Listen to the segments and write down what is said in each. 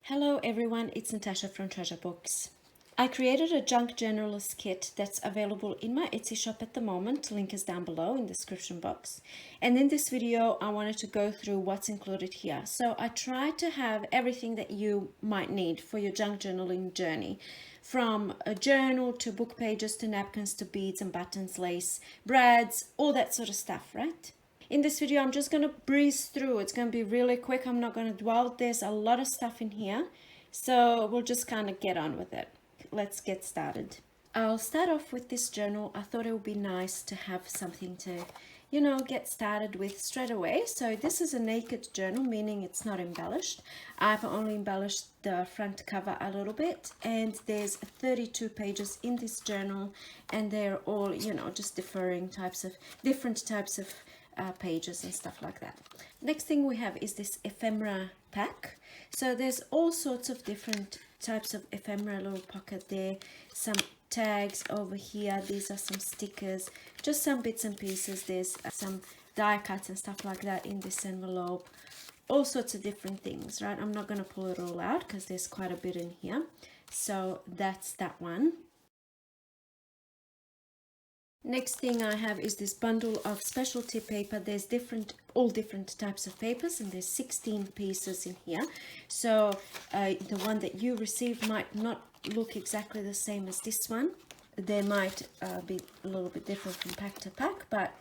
Hello everyone, it's Natasha from Treasure Books. I created a junk journalist kit that's available in my Etsy shop at the moment. Link is down below in the description box. And in this video, I wanted to go through what's included here. So I tried to have everything that you might need for your junk journaling journey. From a journal to book pages to napkins to beads and buttons, lace, brads, all that sort of stuff, right? In this video, I'm just going to breeze through. It's going to be really quick. I'm not going to dwell. There's a lot of stuff in here. So we'll just kind of get on with it. Let's get started. I'll start off with this journal. I thought it would be nice to have something to, get started with straight away. So this is a naked journal, meaning it's not embellished. I've only embellished the front cover a little bit, and there's 32 pages in this journal, and they're all, just different types of pages and stuff like that. Next thing we have is this ephemera pack. So there's all sorts of different types of ephemera, little pocket there, some tags over here, these are some stickers, just some bits and pieces. There's some die cuts and stuff like that in this envelope, all sorts of different things, right? I'm not going to pull it all out because there's quite a bit in here. So that's that one. Next thing I have is this bundle of specialty paper. There's all different types of papers, and there's 16 pieces in here. So the one that you receive might not look exactly the same as this one. They might be a little bit different from pack to pack, but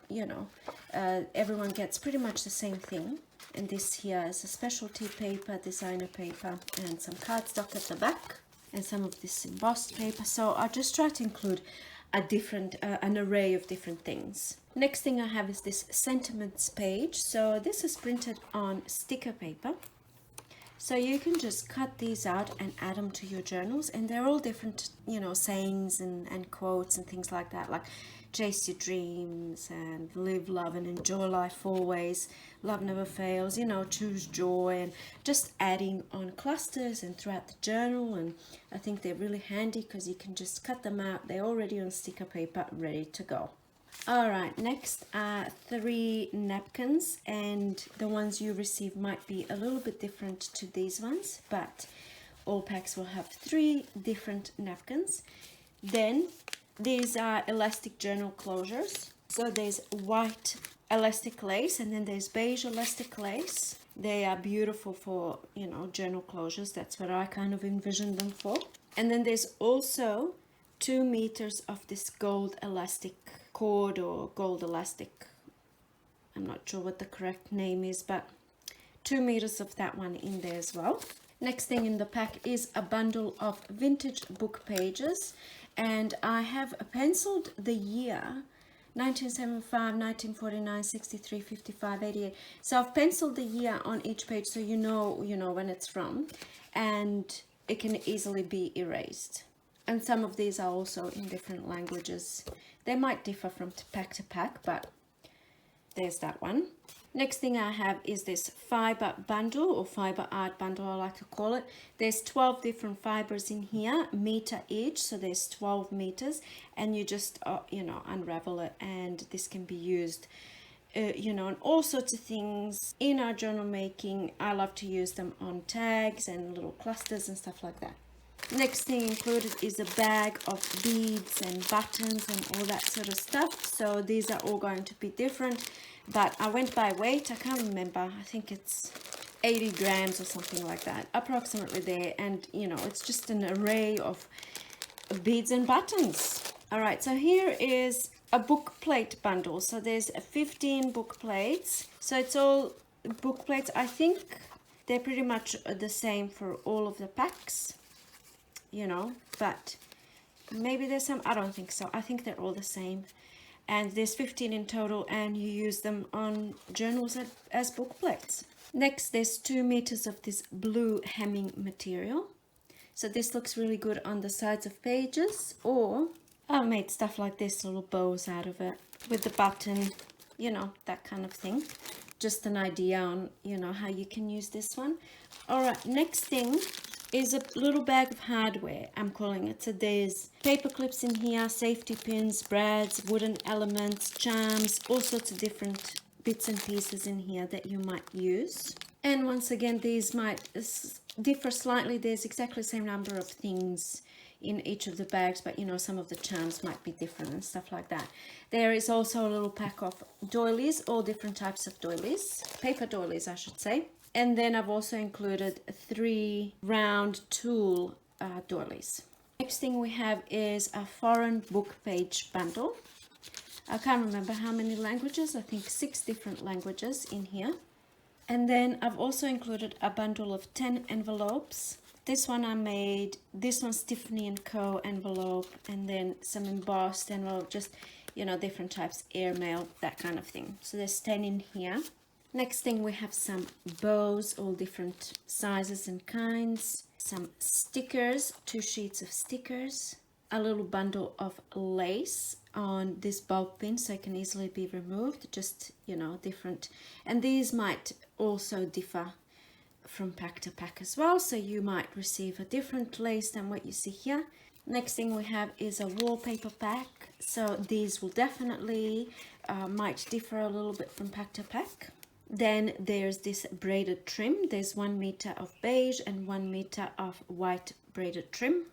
everyone gets pretty much the same thing. And this here is a specialty paper, designer paper, and some cardstock at the back, and some of this embossed paper. So I just try to include an array of different things. Next thing I have is this sentiments page. So this is printed on sticker paper. So you can just cut these out and add them to your journals, and they're all different, sayings and quotes and things like that, like chase your dreams and live, love and enjoy life always, love never fails, choose joy, and just adding on clusters and throughout the journal. And I think they're really handy because you can just cut them out. They're already on sticker paper, ready to go. All right, next are 3 napkins, and the ones you receive might be a little bit different to these ones, but all packs will have 3 different napkins. Then these are elastic journal closures. So there's white elastic lace, and then there's beige elastic lace. They are beautiful for, journal closures. That's what I kind of envisioned them for. And then there's also 2 meters of this gold elastic cord, or gold elastic. I'm not sure what the correct name is, but 2 meters of that one in there as well. Next thing in the pack is a bundle of vintage book pages, and I have penciled the year 1975, 1949, 63, 55, 88. So I've penciled the year on each page, so you know when it's from, and it can easily be erased. And some of these are also in different languages. They might differ from pack to pack, but there's that one. Next thing I have is this fiber bundle, or fiber art bundle, I like to call it. There's 12 different fibers in here, meter each, so there's 12 meters, and you just unravel it, and this can be used on all sorts of things in our journal making. I love to use them on tags and little clusters and stuff like that. Next thing included is a bag of beads and buttons and all that sort of stuff. So these are all going to be different, but I went by weight. I can't remember. I think it's 80 grams or something like that, approximately there. And it's just an array of beads and buttons. All right, so here is a book plate bundle. So there's 15 book plates. So it's all book plates. I think they're pretty much the same for all of the packs. But maybe there's some, I don't think so. I think they're all the same, and there's 15 in total, and you use them on journals as book plates. Next, there's 2 meters of this blue hemming material. So this looks really good on the sides of pages, or I've made stuff like this, little bows out of it with the button, that kind of thing. Just an idea on, how you can use this one. All right, next thing is a little bag of hardware, I'm calling it. So there's paper clips in here, safety pins, brads, wooden elements, charms, all sorts of different bits and pieces in here that you might use. And once again, these might differ slightly. There's exactly the same number of things in each of the bags, but you know, some of the charms might be different and stuff like that. There is also a little pack of doilies, all different types of doilies, paper doilies I should say. And then I've also included 3 round tulle doilies. Next thing we have is a foreign book page bundle. I can't remember how many languages, I think 6 different languages in here. And then I've also included a bundle of 10 envelopes. This one I made, this one's Tiffany & Co. envelope, and then some embossed envelope, just, you know, different types, airmail, that kind of thing. So there's 10 in here. Next thing we have some bows, all different sizes and kinds. Some stickers, 2 sheets of stickers. A little bundle of lace on this bulb pin so it can easily be removed, just, you know, different. And these might also differ from pack to pack as well, so you might receive a different lace than what you see here. Next thing we have is a wallpaper pack, so these will definitely might differ a little bit from pack to pack. Then there's this braided trim. There's 1 meter of beige and 1 meter of white braided trim.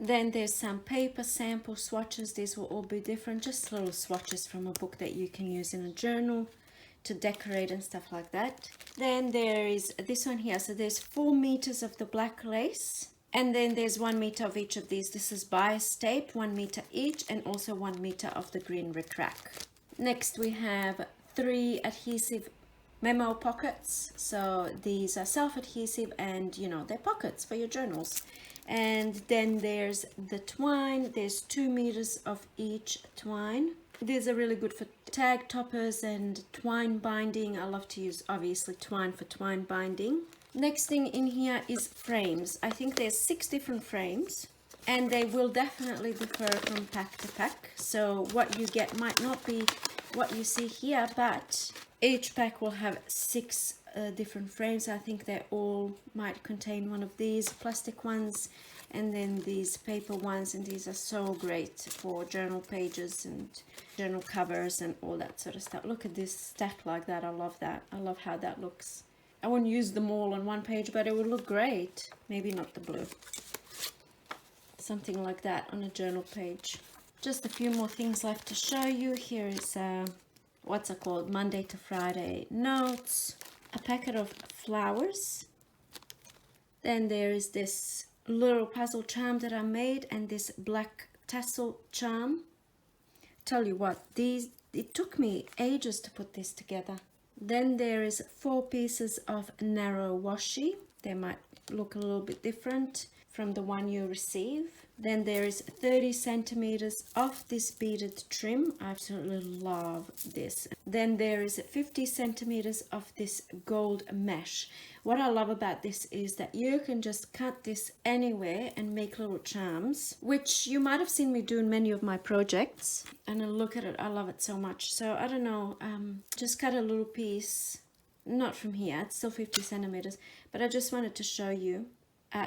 Then there's some paper sample swatches. These will all be different, just little swatches from a book that you can use in a journal to decorate and stuff like that. Then there is this one here. So there's 4 meters of the black lace, and then there's 1 meter of each of these. This is bias tape, 1 meter each, and also 1 meter of the green rickrack. Next we have 3 adhesive memo pockets. So these are self-adhesive, and you know, they're pockets for your journals. And then there's the twine. There's 2 meters of each twine. These are really good for tag toppers and twine binding. I love to use obviously twine for twine binding. Next thing in here is frames. I think there's 6 different frames, and they will definitely differ from pack to pack. So what you get might not be what you see here, but each pack will have 6 different frames. I think they all might contain one of these plastic ones, and then these paper ones, and these are so great for journal pages and journal covers and all that sort of stuff. Look at this stack like that. I love that. I love how that looks. I wouldn't use them all on one page, but it would look great. Maybe not the blue. Something like that on a journal page. Just a few more things left to show you. Here is what's it called? Monday to Friday notes. A packet of flowers. Then there is this little puzzle charm that I made, and this black tassel charm. Tell you what, it took me ages to put this together. Then there is 4 pieces of narrow washi. They might look a little bit different from the one you receive. Then there is 30 centimeters of this beaded trim. I absolutely love this. Then there is 50 centimeters of this gold mesh. What I love about this is that you can just cut this anywhere and make little charms, which you might have seen me do in many of my projects. And look at it, I love it so much. So I don't know, just cut a little piece, not from here, it's still 50 centimeters, but I just wanted to show you.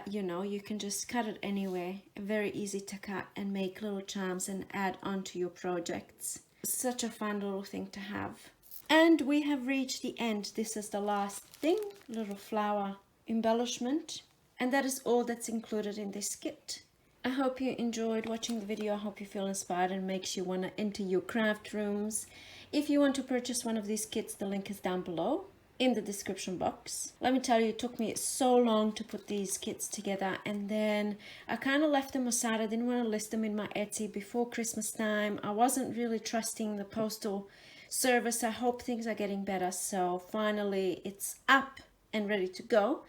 You know, you can just cut it anywhere, very easy to cut, and make little charms and add onto your projects. Such a fun little thing to have. And we have reached the end. This is the last thing, little flower embellishment. And that is all that's included in this kit. I hope you enjoyed watching the video. I hope you feel inspired and makes you want to enter your craft rooms. If you want to purchase one of these kits, the link is down below in the description box. Let me tell you, it took me so long to put these kits together, and then I kind of left them aside. I didn't want to list them in my Etsy before Christmas time. I wasn't really trusting the postal service. I hope things are getting better, so finally it's up and ready to go.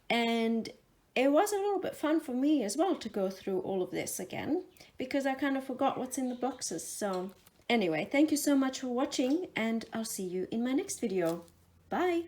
And it was a little bit fun for me as well to go through all of this again, because I kind of forgot what's in the boxes. So anyway, thank you so much for watching, and I'll see you in my next video. Bye!